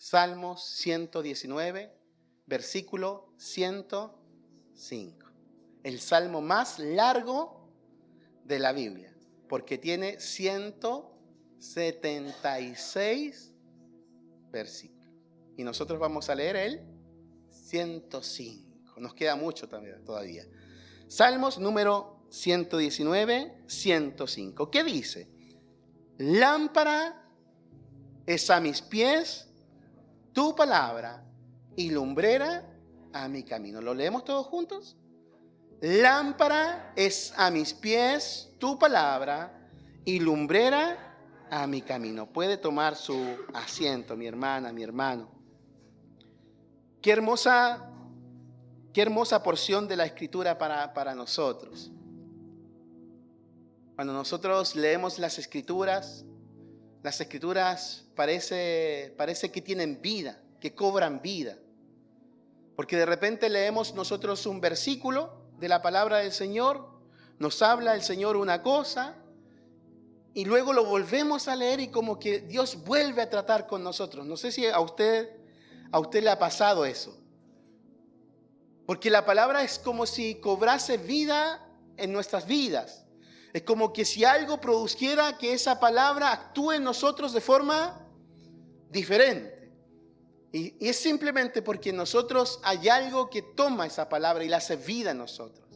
Salmos 119, versículo 105. El salmo más largo de la Biblia, porque tiene 176 versículos. Y nosotros vamos a leer el 105. Nos queda mucho también todavía. Salmos número 119, 105. ¿Qué dice? Lámpara es a mis pies tu palabra y lumbrera a mi camino. ¿Lo leemos todos juntos? Lámpara es a mis pies tu palabra y lumbrera a mi camino. Puede tomar su asiento, mi hermana, mi hermano. Qué hermosa porción de la Escritura para nosotros. Cuando nosotros leemos las Escrituras parece que tienen vida, que cobran vida. Porque de repente leemos nosotros un versículo de la palabra del Señor, nos habla el Señor una cosa, y luego lo volvemos a leer y como que Dios vuelve a tratar con nosotros. No sé si a usted le ha pasado eso. Porque la palabra es como si cobrase vida en nuestras vidas. Es como que si algo produjera que esa palabra actúe en nosotros de forma diferente. Y es simplemente porque en nosotros hay algo que toma esa palabra y la hace vida en nosotros,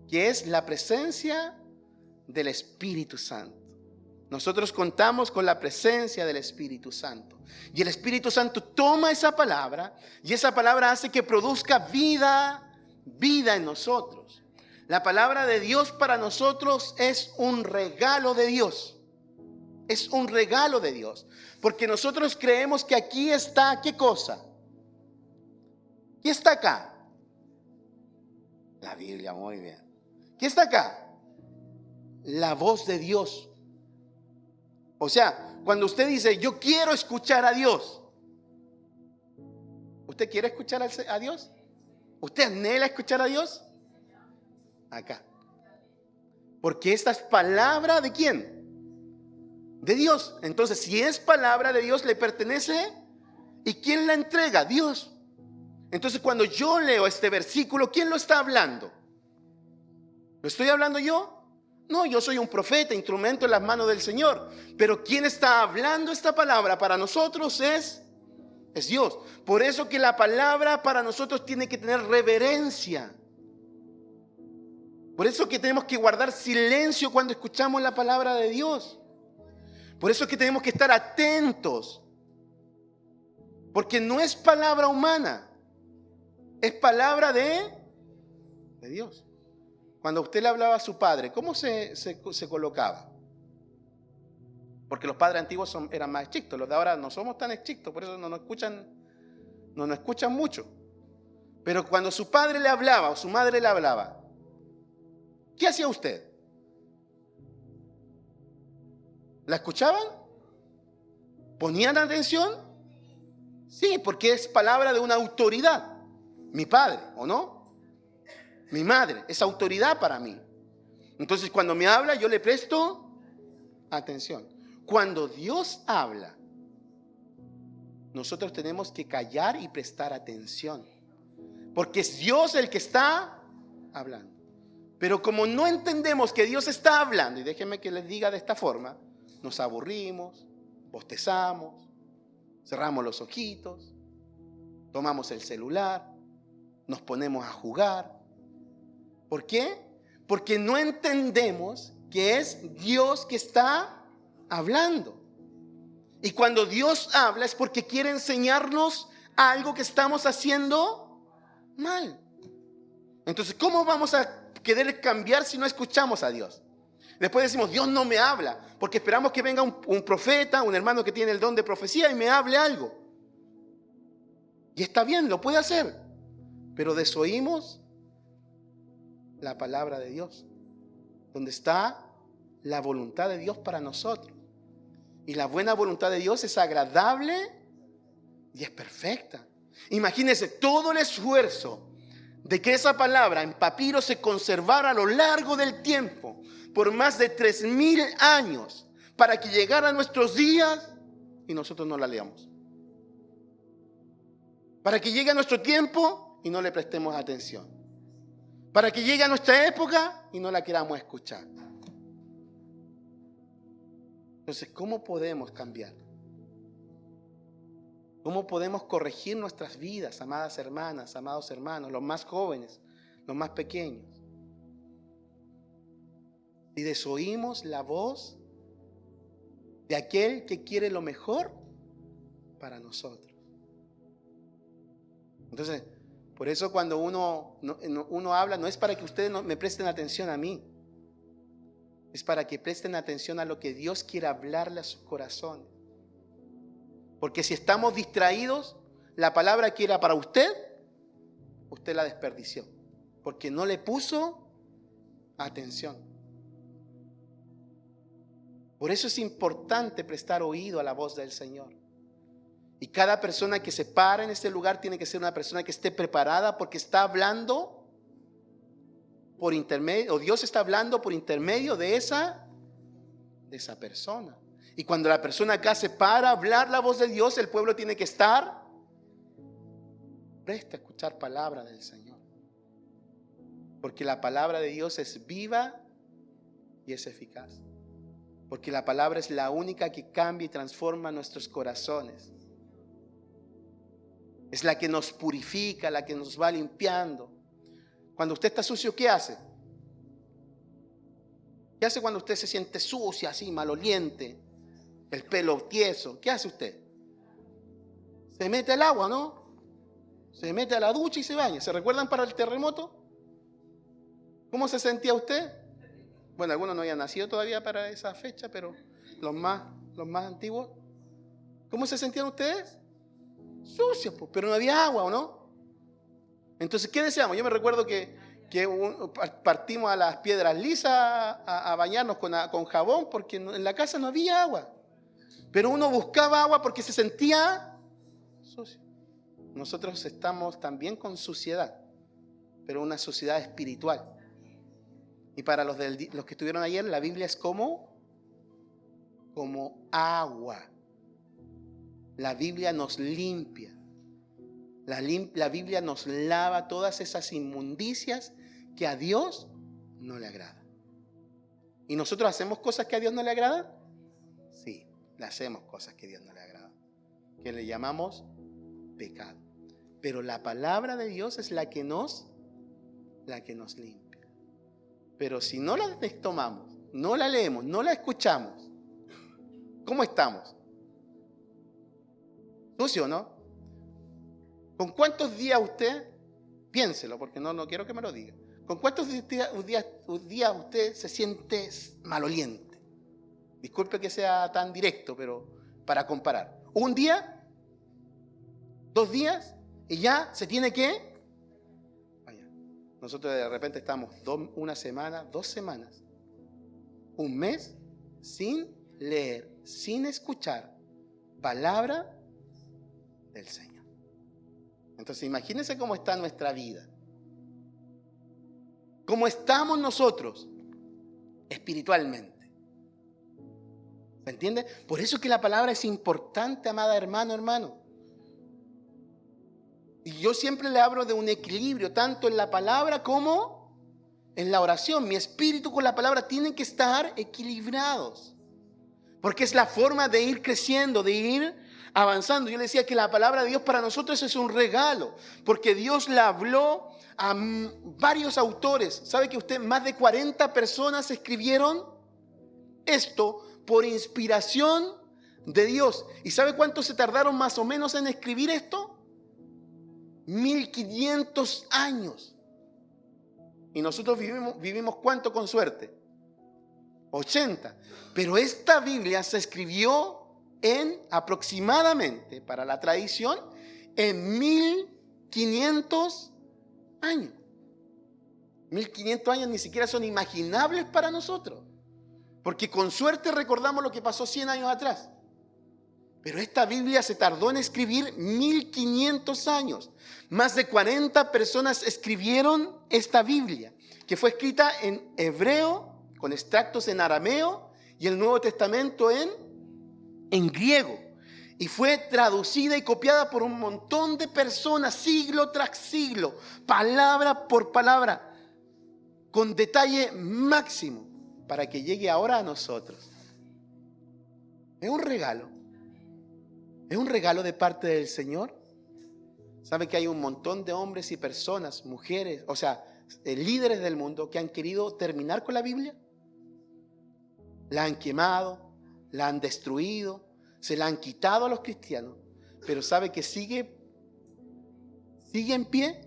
que es la presencia del Espíritu Santo. Nosotros contamos con la presencia del Espíritu Santo. Y el Espíritu Santo toma esa palabra y esa palabra hace que produzca vida en nosotros. La palabra de Dios para nosotros es un regalo de Dios. Es un regalo de Dios. Porque nosotros creemos que aquí está, ¿qué cosa? ¿Qué está acá? La Biblia, muy bien. ¿Qué está acá? La voz de Dios. O sea, cuando usted dice, yo quiero escuchar a Dios. ¿Usted quiere escuchar a Dios? ¿Usted anhela escuchar a Dios? Acá. Porque esta es palabra ¿de quién? De Dios. Entonces, si es palabra de Dios, le pertenece. ¿Y quién la entrega? Dios. Entonces, cuando yo leo este versículo, ¿quién lo está hablando? ¿Lo estoy hablando yo? No, yo soy un profeta, instrumento en las manos del Señor. Pero ¿quién está hablando esta palabra para nosotros? Es Dios. Por eso que la palabra para nosotros tiene que tener reverencia. Por eso que tenemos que guardar silencio cuando escuchamos la palabra de Dios. Por eso que tenemos que estar atentos. Porque no es palabra humana. Es palabra de Dios. Cuando usted le hablaba a su padre, ¿cómo se colocaba? Porque los padres antiguos eran más estrictos. Los de ahora no somos tan estrictos, por eso no nos escuchan mucho. Pero cuando su padre le hablaba o su madre le hablaba, ¿qué hacía usted? ¿La escuchaban? ¿Ponían atención? Sí, porque es palabra de una autoridad. Mi padre, ¿o no? Mi madre es autoridad para mí. Entonces, cuando me habla, yo le presto atención. Cuando Dios habla, nosotros tenemos que callar y prestar atención. Porque es Dios el que está hablando. Pero como no entendemos que Dios está hablando, y déjenme que les diga de esta forma, nos aburrimos, bostezamos, cerramos los ojitos, tomamos el celular, nos ponemos a jugar. ¿Por qué? Porque no entendemos que es Dios que está hablando. Y cuando Dios habla es porque quiere enseñarnos algo que estamos haciendo mal. Entonces, ¿cómo vamos a querer cambiar si no escuchamos a Dios? Después decimos, Dios no me habla, porque esperamos que venga un profeta, un hermano que tiene el don de profecía y me hable algo. Y está bien, lo puede hacer, pero desoímos la palabra de Dios, donde está la voluntad de Dios para nosotros. Y la buena voluntad de Dios es agradable y es perfecta. Imagínense todo el esfuerzo de que esa palabra en papiro se conservara a lo largo del tiempo, por más de 3000 años, para que llegara a nuestros días y nosotros no la leamos. Para que llegue a nuestro tiempo y no le prestemos atención. Para que llegue a nuestra época y no la queramos escuchar. Entonces, ¿cómo podemos cambiar? ¿Cómo podemos corregir nuestras vidas, amadas hermanas, amados hermanos, los más jóvenes, los más pequeños? Si desoímos la voz de aquel que quiere lo mejor para nosotros. Entonces, por eso cuando uno habla, no es para que ustedes me presten atención a mí. Es para que presten atención a lo que Dios quiere hablarle a sus corazones. Porque si estamos distraídos, la palabra que era para usted la desperdició. Porque no le puso atención. Por eso es importante prestar oído a la voz del Señor. Y cada persona que se para en este lugar tiene que ser una persona que esté preparada, porque está hablando por intermedio, o Dios está hablando por intermedio de esa persona. Y cuando la persona acá se para a hablar la voz de Dios, el pueblo tiene que estar presto a escuchar palabra del Señor. Porque la palabra de Dios es viva y es eficaz. Porque la palabra es la única que cambia y transforma nuestros corazones. Es la que nos purifica, la que nos va limpiando. Cuando usted está sucio, ¿qué hace? ¿Qué hace cuando usted se siente sucia, así, maloliente? El pelo tieso. ¿Qué hace usted? Se mete al agua, ¿no? Se mete a la ducha y se baña. ¿Se recuerdan para el terremoto? ¿Cómo se sentía usted? Bueno, algunos no habían nacido todavía para esa fecha, pero los más antiguos. ¿Cómo se sentían ustedes? Sucios, pero no había agua, ¿o no? Entonces, ¿qué deseamos? Yo me recuerdo que partimos a las piedras lisas a bañarnos con jabón, porque en la casa no había agua. Pero uno buscaba agua porque se sentía sucio. Nosotros estamos también con suciedad, pero una suciedad espiritual. Y para los que estuvieron ayer, la Biblia es como agua. La Biblia nos limpia. La Biblia nos lava todas esas inmundicias que a Dios no le agradan. ¿Y nosotros hacemos cosas que a Dios no le agradan? Sí, le hacemos cosas que a Dios no le agradan, que le llamamos pecado. Pero la palabra de Dios es la que nos limpia. Pero si no la tomamos, no la leemos, no la escuchamos, ¿cómo estamos? ¿Sucio, no? ¿Con cuántos días usted, piénselo, porque no quiero que me lo diga, con cuántos días usted se siente maloliente? Disculpe que sea tan directo, pero para comparar. ¿Un día? ¿2 días? Y ya se tiene que... Nosotros de repente estamos 1 semana, 2 semanas, 1 mes sin leer, sin escuchar palabra del Señor. Entonces imagínense cómo está nuestra vida. ¿Cómo estamos nosotros espiritualmente? ¿Se entiende? Por eso es que la palabra es importante, amada hermano. Y yo siempre le hablo de un equilibrio, tanto en la palabra como en la oración. Mi espíritu con la palabra tienen que estar equilibrados. Porque es la forma de ir creciendo, de ir avanzando. Yo le decía que la palabra de Dios para nosotros es un regalo. Porque Dios la habló a varios autores. ¿Sabe que usted, más de 40 personas escribieron esto por inspiración de Dios? ¿Y sabe cuánto se tardaron más o menos en escribir esto? 1500 años. Y nosotros vivimos ¿cuánto con suerte? 80. Pero esta Biblia se escribió en aproximadamente, para la tradición, en 1500 años. 1500 años ni siquiera son imaginables para nosotros. Porque con suerte recordamos lo que pasó 100 años atrás. Pero esta Biblia se tardó en escribir 1500 años. Más de 40 personas escribieron esta Biblia, que fue escrita en hebreo, con extractos en arameo, y el Nuevo Testamento en griego. Y fue traducida y copiada por un montón de personas, siglo tras siglo, palabra por palabra, con detalle máximo, para que llegue ahora a nosotros. Es un regalo. Es un regalo de parte del Señor. ¿Sabe que hay un montón de hombres y personas, mujeres, o sea, líderes del mundo que han querido terminar con la Biblia? La han quemado, la han destruido, se la han quitado a los cristianos. Pero ¿sabe que sigue en pie?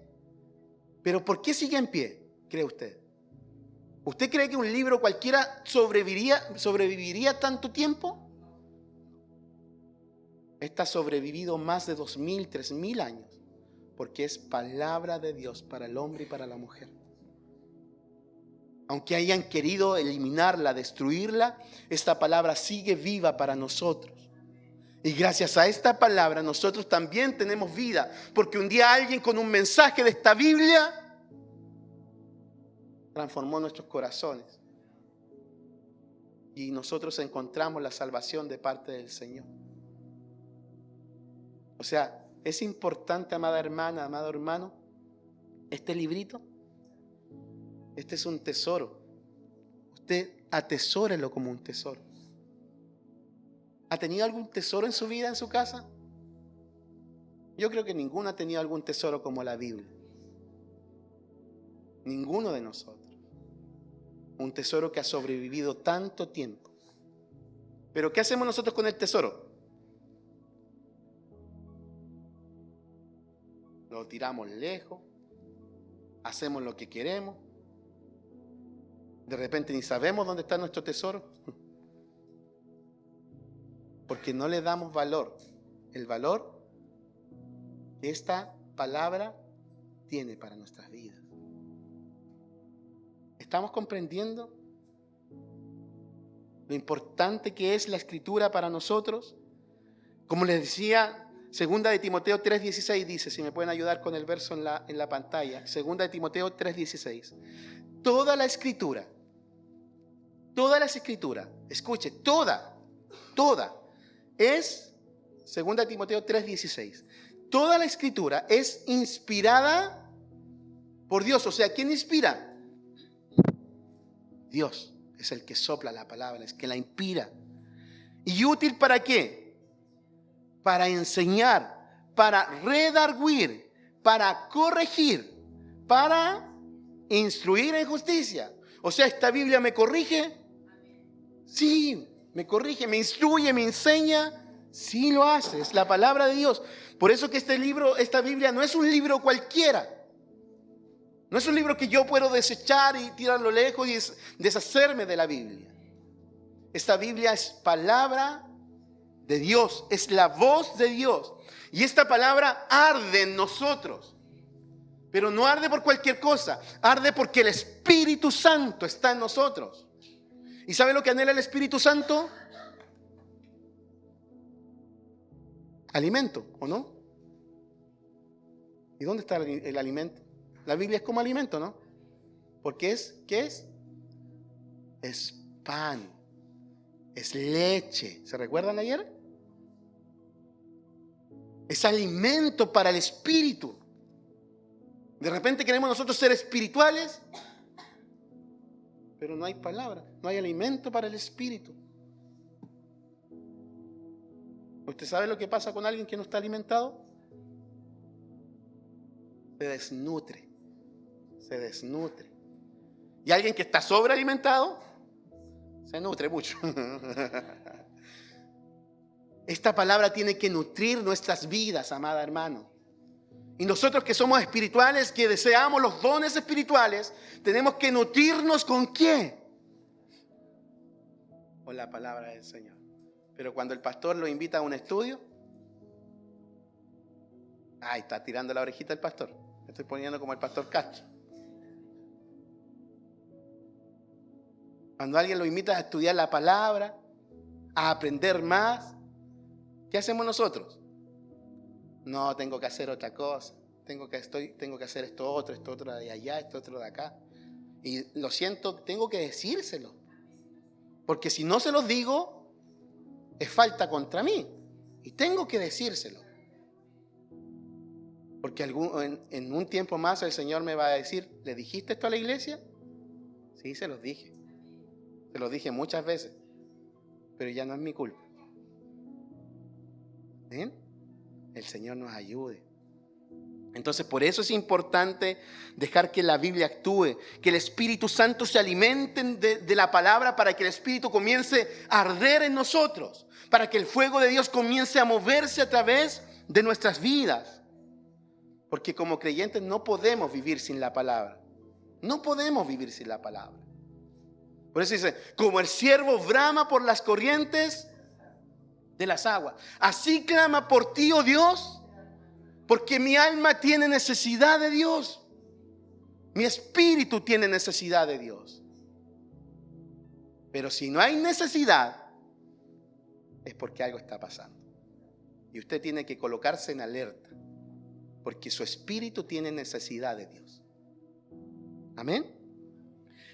¿Pero por qué sigue en pie, cree usted? ¿Usted cree que un libro cualquiera sobreviviría tanto tiempo? Está sobrevivido más de 2000, 3000 años, porque es palabra de Dios para el hombre y para la mujer. Aunque hayan querido eliminarla, destruirla, esta palabra sigue viva para nosotros. Y gracias a esta palabra nosotros también tenemos vida, porque un día alguien con un mensaje de esta Biblia transformó nuestros corazones. Y nosotros encontramos la salvación de parte del Señor. O sea, es importante, amada hermana, amado hermano, este librito. Este es un tesoro. Usted atesórelo como un tesoro. ¿Ha tenido algún tesoro en su vida, en su casa? Yo creo que ninguno ha tenido algún tesoro como la Biblia. Ninguno de nosotros. Un tesoro que ha sobrevivido tanto tiempo. Pero ¿qué hacemos nosotros con el tesoro? Lo tiramos lejos. Hacemos lo que queremos. De repente ni sabemos dónde está nuestro tesoro. Porque no le damos valor. El valor que esta palabra tiene para nuestras vidas. ¿Estamos comprendiendo lo importante que es la Escritura para nosotros? Como les decía, 2 de Timoteo 3:16 dice, si me pueden ayudar con el verso en la pantalla, 2 de Timoteo 3:16. Toda la Escritura, escuche, toda, es, 2 de Timoteo 3:16. Toda la Escritura es inspirada por Dios. O sea, ¿quién inspira? Dios es el que sopla la palabra, es que la inspira. ¿Y útil para qué? Para enseñar, para redarguir, para corregir, para instruir en justicia. O sea, ¿esta Biblia me corrige? Sí, me corrige, me instruye, me enseña. Sí lo hace, es la palabra de Dios. Por eso que esta Biblia no es un libro cualquiera. No es un libro que yo puedo desechar y tirarlo lejos y deshacerme de la Biblia. Esta Biblia es palabra de Dios, es la voz de Dios. Y esta palabra arde en nosotros. Pero no arde por cualquier cosa, arde porque el Espíritu Santo está en nosotros. ¿Y sabe lo que anhela el Espíritu Santo? Alimento, ¿o no? ¿Y dónde está el alimento? La Biblia es como alimento, ¿no? Porque ¿qué es? Es pan, es leche. ¿Se recuerdan ayer? Es alimento para el espíritu. De repente queremos nosotros ser espirituales, pero no hay palabra, no hay alimento para el espíritu. ¿Usted sabe lo que pasa con alguien que no está alimentado? Se desnutre. Y alguien que está sobrealimentado se nutre mucho. Esta palabra tiene que nutrir nuestras vidas, amada hermano. Y nosotros que somos espirituales, que deseamos los dones espirituales, tenemos que nutrirnos ¿con qué? Con la palabra del Señor. Pero cuando el pastor lo invita a un estudio, está tirando la orejita el pastor. Me estoy poniendo como el pastor Castro. Cuando alguien lo invita a estudiar la palabra, a aprender más, ¿qué hacemos nosotros? No, tengo que hacer otra cosa. Tengo que hacer esto otro de allá, esto otro de acá. Y lo siento, tengo que decírselo. Porque si no se los digo, es falta contra mí. Y tengo que decírselo. Porque en un tiempo más el Señor me va a decir, ¿le dijiste esto a la iglesia? Sí, se los dije. Se los dije muchas veces. Pero ya no es mi culpa. ¿Ven? El Señor nos ayude. Entonces, por eso es importante dejar que la Biblia actúe, que el Espíritu Santo se alimente de la palabra, para que el Espíritu comience a arder en nosotros, para que el fuego de Dios comience a moverse a través de nuestras vidas. Porque como creyentes no podemos vivir sin la palabra. No podemos vivir sin la palabra. Por eso dice, como el ciervo brama por las corrientes de las aguas, así clama por ti, oh Dios, porque mi alma tiene necesidad de Dios. Mi espíritu tiene necesidad de Dios. Pero si no hay necesidad, es porque algo está pasando. Y usted tiene que colocarse en alerta, porque su espíritu tiene necesidad de Dios. Amén.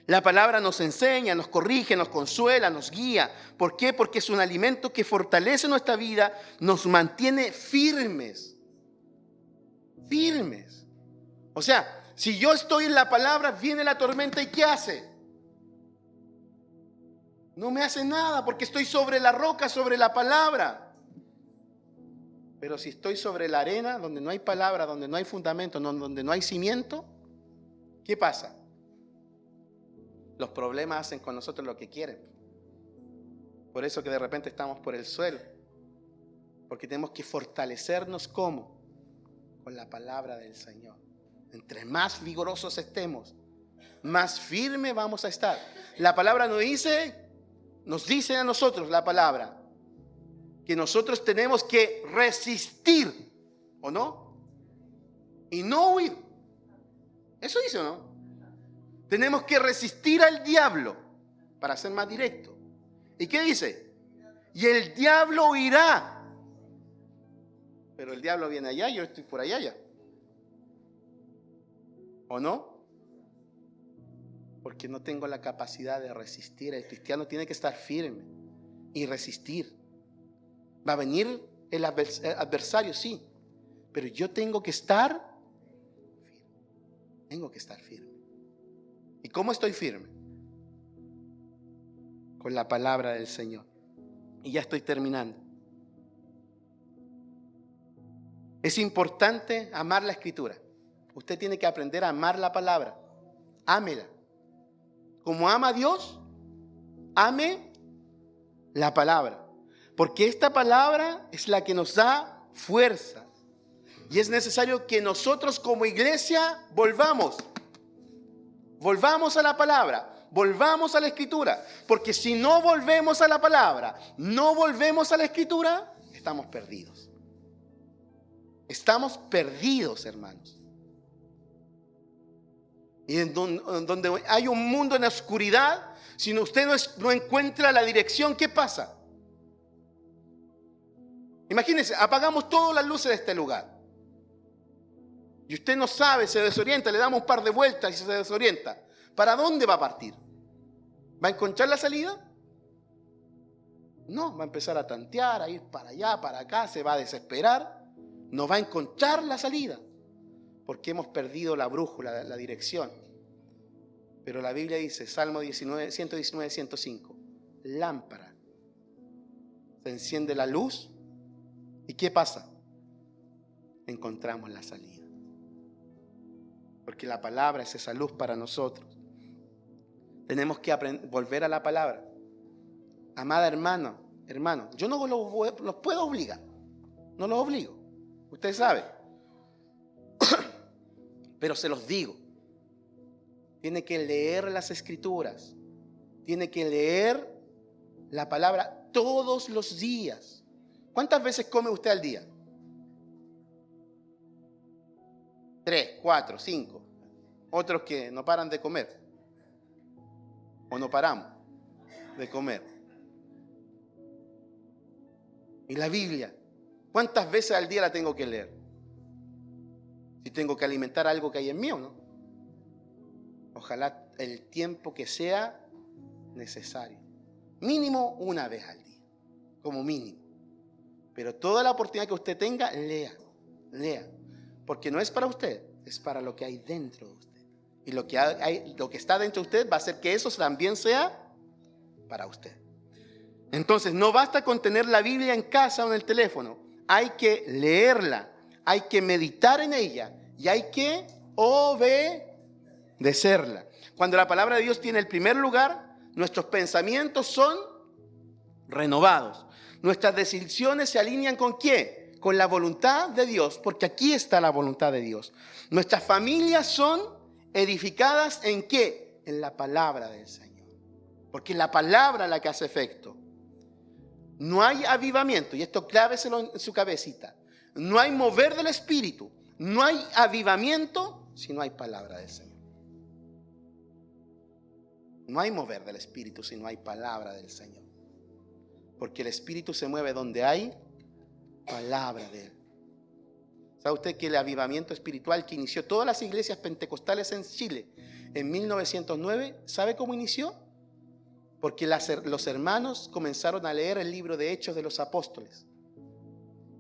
La palabra nos enseña, nos corrige, nos consuela, nos guía. ¿Por qué? Porque es un alimento que fortalece nuestra vida, nos mantiene firmes. Firmes. O sea, si yo estoy en la palabra, viene la tormenta, ¿y qué hace? No me hace nada, porque estoy sobre la roca, sobre la palabra. Pero si estoy sobre la arena, donde no hay palabra, donde no hay fundamento, donde no hay cimiento, ¿qué pasa? Los problemas hacen con nosotros lo que quieren. Por eso que de repente estamos por el suelo. Porque tenemos que fortalecernos, ¿cómo? Con la palabra del Señor. Entre más vigorosos estemos, más firme vamos a estar. La palabra nos dice a nosotros la palabra, que nosotros tenemos que resistir, ¿o no? Y no huir. ¿Eso dice o no? Tenemos que resistir al diablo, para ser más directo. ¿Y qué dice? Y el diablo huirá. Pero el diablo viene allá, yo estoy por allá ya. ¿O no? Porque no tengo la capacidad de resistir. El cristiano tiene que estar firme y resistir. Va a venir el adversario, sí, pero yo tengo que estar firme. Tengo que estar firme. ¿Y cómo estoy firme? Con la palabra del Señor. Y ya estoy terminando. Es importante amar la Escritura. Usted tiene que aprender a amar la palabra. Ámela. Como ama a Dios, ame la palabra. Porque esta palabra es la que nos da fuerza. Y es necesario que nosotros como iglesia volvamos a la palabra, volvamos a la Escritura. Porque si no volvemos a la palabra, no volvemos a la Escritura, estamos perdidos. Estamos perdidos, hermanos. Y en donde hay un mundo en la oscuridad, si usted no encuentra la dirección, ¿qué pasa? Imagínense, apagamos todas las luces de este lugar. Y usted no sabe, se desorienta, le damos un par de vueltas y se desorienta. ¿Para dónde va a partir? ¿Va a encontrar la salida? No, va a empezar a tantear, a ir para allá, para acá, se va a desesperar. No va a encontrar la salida, porque hemos perdido la brújula, la dirección. Pero la Biblia dice, Salmo 119, 105, lámpara. Se enciende la luz, ¿y qué pasa? Encontramos la salida. Porque la palabra es esa luz para nosotros. Tenemos que volver a la palabra. Amada hermano, yo no los puedo obligar. No los obligo. Usted sabe. Pero se los digo. Tiene que leer las Escrituras. Tiene que leer la palabra todos los días. ¿Cuántas veces come usted al día? 3, 4, 5. Otros que no paran de comer. O no paramos de comer. Y la Biblia, ¿cuántas veces al día la tengo que leer? Si tengo que alimentar algo que hay en mí o no. Ojalá el tiempo que sea necesario. Mínimo una vez al día, como mínimo. Pero toda la oportunidad que usted tenga, lea. Porque no es para usted, es para lo que hay dentro de usted. Y lo que está dentro de usted va a hacer que eso también sea para usted. Entonces, no basta con tener la Biblia en casa o en el teléfono. Hay que leerla, hay que meditar en ella y hay que obedecerla. Cuando la palabra de Dios tiene el primer lugar, nuestros pensamientos son renovados. Nuestras decisiones se alinean ¿con qué? Con la voluntad de Dios, porque aquí está la voluntad de Dios. Nuestras familias son edificadas ¿en qué? En la palabra del Señor. Porque es la palabra la que hace efecto. No hay avivamiento, y esto cláveselo en su cabecita. No hay mover del Espíritu, no hay avivamiento si no hay palabra del Señor. No hay mover del Espíritu si no hay palabra del Señor. Porque el Espíritu se mueve donde hay palabra de Él. ¿Sabe usted que el avivamiento espiritual que inició todas las iglesias pentecostales en Chile en 1909, ¿sabe cómo inició? Porque los hermanos comenzaron a leer el libro de Hechos de los Apóstoles.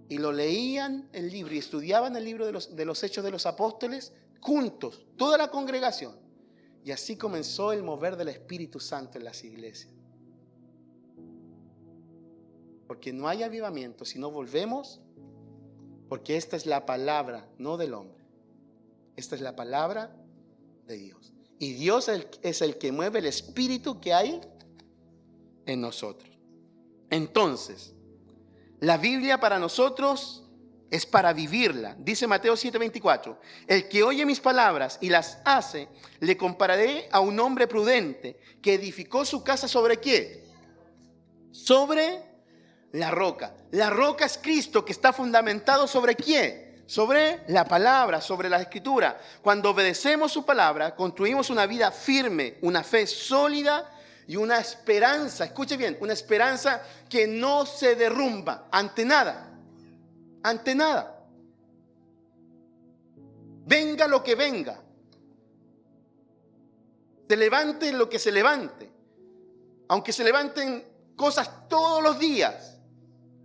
Y lo leían el libro y estudiaban el libro de los Hechos de los Apóstoles juntos, toda la congregación. Y así comenzó el mover del Espíritu Santo en las iglesias. Porque no hay avivamiento si no volvemos, porque esta es la palabra, no del hombre. Esta es la palabra de Dios. Y Dios es el que mueve el espíritu que hay en nosotros. Entonces, la Biblia para nosotros es para vivirla. Dice Mateo 7:24, el que oye mis palabras y las hace, le compararé a un hombre prudente que edificó su casa ¿sobre qué? Sobre la roca. La roca es Cristo, que está fundamentado ¿sobre qué? Sobre la palabra, sobre la escritura. Cuando obedecemos su palabra, construimos una vida firme, una fe sólida y una esperanza, escuche bien, una esperanza que no se derrumba ante nada. Ante nada. Venga lo que venga. Se levante lo que se levante. Aunque se levanten cosas todos los días.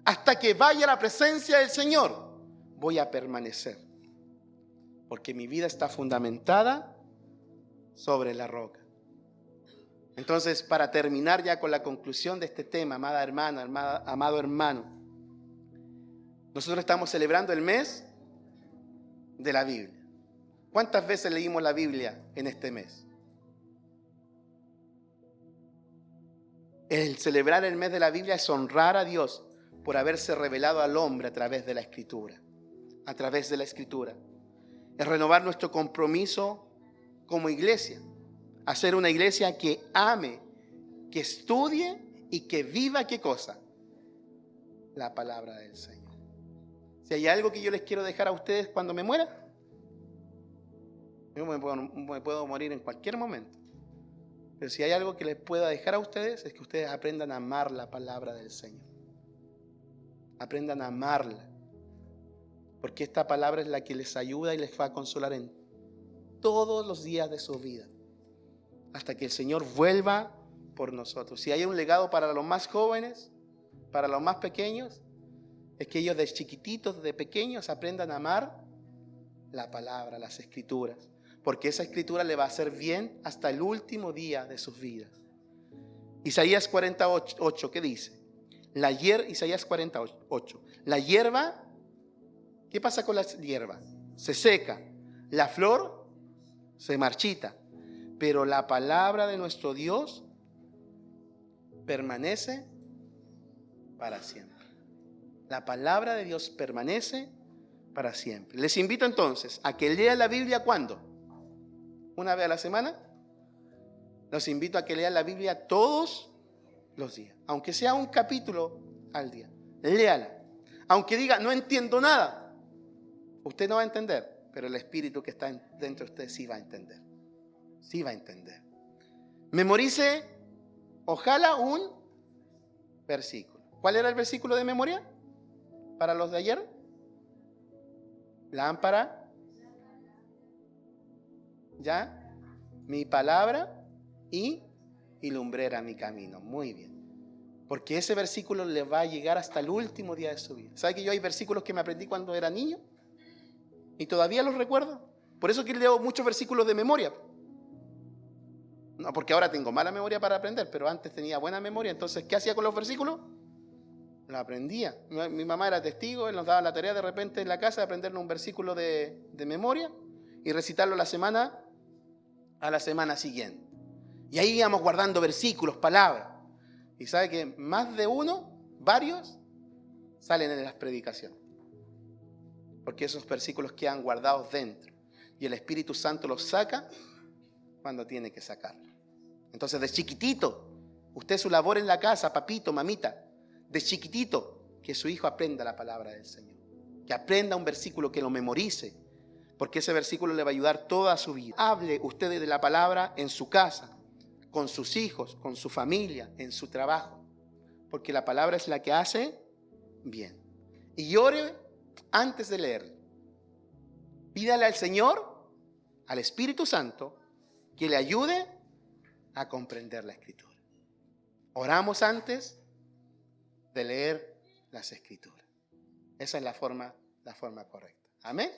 Hasta que vaya a la presencia del Señor, voy a permanecer. Porque mi vida está fundamentada sobre la roca. Entonces, para terminar ya con la conclusión de este tema, amada hermana, amado hermano, nosotros estamos celebrando el mes de la Biblia. ¿Cuántas veces leímos la Biblia en este mes? El celebrar el mes de la Biblia es honrar a Dios por haberse revelado al hombre a través de la Escritura. A través de la Escritura. Es renovar nuestro compromiso como iglesia. Hacer una iglesia que ame, que estudie y que viva, ¿qué cosa? La palabra del Señor. Si hay algo que yo les quiero dejar a ustedes cuando me muera, yo me puedo morir en cualquier momento. Pero si hay algo que les pueda dejar a ustedes, es que ustedes aprendan a amar la palabra del Señor. Aprendan a amarla. Porque esta palabra es la que les ayuda y les va a consolar en todos los días de su vida. Hasta que el Señor vuelva por nosotros. Si hay un legado para los más jóvenes, para los más pequeños, es que ellos de chiquititos, de pequeños, aprendan a amar la palabra, las escrituras. Porque esa escritura le va a hacer bien hasta el último día de sus vidas. Isaías 48, ¿qué dice? Isaías 48. La hierba, ¿qué pasa con la hierba? Se seca. La flor se marchita. Pero la palabra de nuestro Dios permanece para siempre. La palabra de Dios permanece para siempre. Les invito entonces a que lean la Biblia, ¿cuándo? ¿Una vez a la semana? Los invito a que lean la Biblia todos los días. Aunque sea un capítulo al día. Léala. Aunque diga, no entiendo nada. Usted no va a entender. Pero el Espíritu que está dentro de usted sí va a entender. Sí va a entender. Memorice, ojalá, un versículo. ¿Cuál era el versículo de memoria para los de ayer? Lámpara. ¿Ya? Mi palabra y lumbrera mi camino. Muy bien. Porque ese versículo le va a llegar hasta el último día de su vida. ¿Sabe que yo hay versículos que me aprendí cuando era niño? Y todavía los recuerdo. Por eso que leo muchos versículos de memoria. No, porque ahora tengo mala memoria para aprender, pero antes tenía buena memoria. Entonces, ¿qué hacía con los versículos? Los aprendía. Mi mamá era testigo, él nos daba la tarea de repente en la casa de aprendernos un versículo de memoria y recitarlo a la semana siguiente. Y ahí íbamos guardando versículos, palabras. Y sabe que más de uno, varios, salen en las predicaciones. Porque esos versículos quedan guardados dentro. Y el Espíritu Santo los saca cuando tiene que sacarlo. Entonces, de chiquitito, usted su labor en la casa, papito, mamita, de chiquitito, que su hijo aprenda la palabra del Señor. Que aprenda un versículo, que lo memorice. Porque ese versículo le va a ayudar toda su vida. Hable usted de la palabra en su casa, con sus hijos, con su familia, en su trabajo. Porque la palabra es la que hace bien. Y ore antes de leer. Pídale al Señor, al Espíritu Santo, que le ayude a comprender la Escritura. Oramos antes de leer las Escrituras. Esa es la forma correcta. Amén.